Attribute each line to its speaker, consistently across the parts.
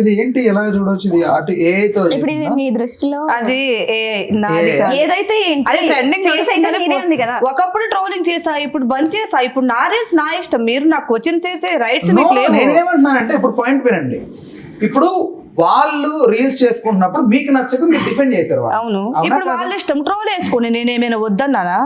Speaker 1: ఇది ఏంటి ఎలా చూడొచ్చు? ఇది అటు ఏతో
Speaker 2: ఇప్పుడు ఇది మీ దృష్టిలో
Speaker 3: అది నాది కాదు.
Speaker 2: ఏదైతే ఏంటి?
Speaker 3: అది ట్రెండింగ్
Speaker 2: Face అయితే మీదే ఉంది కదా.
Speaker 3: ఒకప్పుడు ట్రోలింగ్ చేసా, ఇప్పుడు బంద్ చేసా. ఇప్పుడు నా రీల్స్ నా ఇష్టం. మీరు నాకు క్వశ్చన్ చేసే రైట్స్ మీకు లేవు.
Speaker 1: నేనేమంటున్నానంటే ఇప్పుడు పాయింట్ వినండి. ఇప్పుడు వాళ్ళు రీల్స్ చేసుకుంటున్నప్పుడు మీకు నచ్చక మీరు డిఫెండ్ చేశారు వాళ్ళు.
Speaker 3: అవును,
Speaker 1: అవునా
Speaker 3: ఇప్పుడు
Speaker 1: కాదా?
Speaker 3: వాళ్ళ ఇష్టం. ట్రోల్ వేసుకుని నేనేమైనా వద్దన్నానా?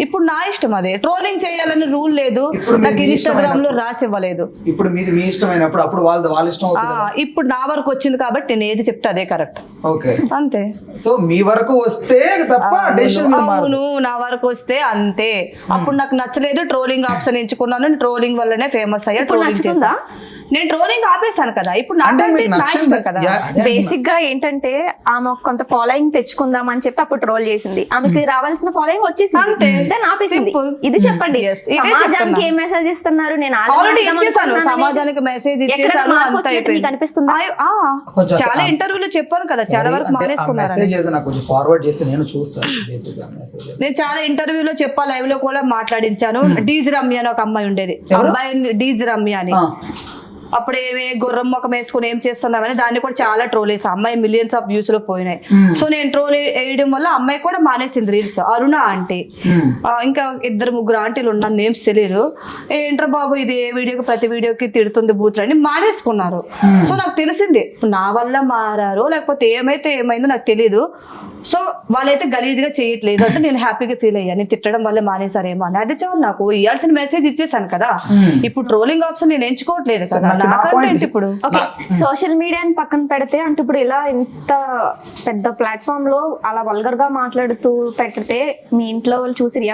Speaker 3: ఇప్పుడు నా ఇష్టం. అదే ట్రోలింగ్ చేయాలని రూల్ లేదు.
Speaker 1: ఇప్పుడు
Speaker 3: నాకు
Speaker 1: మీ
Speaker 3: ఇన్స్టాగ్రామ్ లో
Speaker 1: ఇష్టమైనప్పుడు.
Speaker 3: రాసి ఇవ్వలేదు.
Speaker 1: ఇప్పుడు మీది మీ ఇష్టమైనప్పుడు అప్పుడు వాళ్ళ ఇష్టం అవుతుంది కదా.
Speaker 3: ఇప్పుడు నా వరకు వచ్చింది కాబట్టి నేను ఏది చెప్తే అదే కరెక్ట్.
Speaker 1: ఓకే,
Speaker 3: అంతే.
Speaker 1: సో మీ వరకు వస్తే తప్ప డెసిషన్ మీద మారదు.
Speaker 3: అవును, నా వరకు వస్తే అంతే. అప్పుడు నాకు నచ్చలేదు, ట్రోలింగ్ ఆప్షన్ ఎంచుకున్నాను. ట్రోలింగ్ వల్లనే ఫేమస్ అయ్యా.
Speaker 2: ఇప్పుడు
Speaker 3: ట్రోలింగ్
Speaker 2: నచ్చుతుందా?
Speaker 3: నేను ట్రోలింగ్ ఆపేసాను కదా. ఇప్పుడు
Speaker 1: అంటే
Speaker 3: నాకు
Speaker 1: మీకు
Speaker 3: నా
Speaker 1: నచ్చింది
Speaker 3: ఇష్టం కదా.
Speaker 2: బేసిక్ గా ఏంటంటే ఆమె కొంత ఫాలోయింగ్ తెచ్చుకుందాం అని చెప్పి అప్పుడు ట్రోల్ చేసింది. ఆమెకి రావాల్సిన ఫాలోయింగ్ వచ్చేసింది,
Speaker 3: అంతే.
Speaker 2: దాన్ని ఆపేసింది.
Speaker 3: Simple.
Speaker 2: ఇది చెప్పండి,
Speaker 3: Yes, ఇదే
Speaker 2: సమాజానికి
Speaker 3: చెప్తున్నా.
Speaker 2: ఏం మెసేజ్ ఇస్తున్నారు? నేను
Speaker 3: ఆల్రెడీ ఇచ్చేసాను, సమాజానికి మెసేజ్ ఇచ్చేసాను. అంత అయిపోయింది.
Speaker 2: కనిపిస్తుందా?
Speaker 1: కొంచెం
Speaker 3: చాలా ఇంటర్వ్యూలో చెప్పాను కదా, చాలా వరకు మానేసుకున్నారు.
Speaker 1: మెసేజ్ ఏదో నాకు కొంచెం ఫార్వర్డ్ చేస్తే నేను చూస్తాను. బేసిక్ గా మెసేజ్
Speaker 3: నేను చాలా ఇంటర్వ్యూలో చెప్పా, లైవ్ లో కూడా మాట్లాడించాను. డీజ్ రమ్య అని ఒక అమ్మాయి ఉండేది. అబ్బాయి డీజ్ రమ్య అని. అప్పుడు ఏమే గుర్రం ముఖం వేసుకుని ఏం చేస్తున్నామని దాన్ని కూడా చాలా ట్రోల్ వేసా. అమ్మాయి మిలియన్స్ ఆఫ్ వ్యూస్ లో పోయినాయి. సో నేను ట్రోల్ వేయడం వల్ల అమ్మాయి కూడా మానేసింది రీల్స్. అరుణ ఆంటీ, ఇంకా 2-3 ఆంటీలు ఉన్నారు, నేమ్స్ తెలియదు. ఏంట్రా బాబు ఇది ఏ వీడియోకి ప్రతి వీడియోకి తిడుతుంది బూతులని మానేసుకున్నారు. సో నాకు తెలిసింది నా వల్ల మారారో లేకపోతే ఏమైందో నాకు తెలియదు. సో వాళ్ళైతే గలీజ్గా చేయట్లేదు అంటే నేను హ్యాపీగా ఫీల్ అయ్యాను. నేను తిట్టడం వల్ల మానేసారేమో అని. అది చాలు, నాకు ఇవ్వాల్సిన మెసేజ్ ఇచ్చేసాను కదా. ఇప్పుడు ట్రోలింగ్ ఆప్షన్ నేను ఎంచుకోవట్లేదు కదా. నాకంటే ఇప్పుడు
Speaker 2: ఓకే, సోషల్ మీడియాని పక్కన పెడితే అంటే ఇప్పుడు ఇలా ఇంత పెద్ద ప్లాట్ఫామ్ లో అలా వల్గర్ గా మాట్లాడుతూ పెడితే మీ ఇంట్లో వాళ్ళు చూసి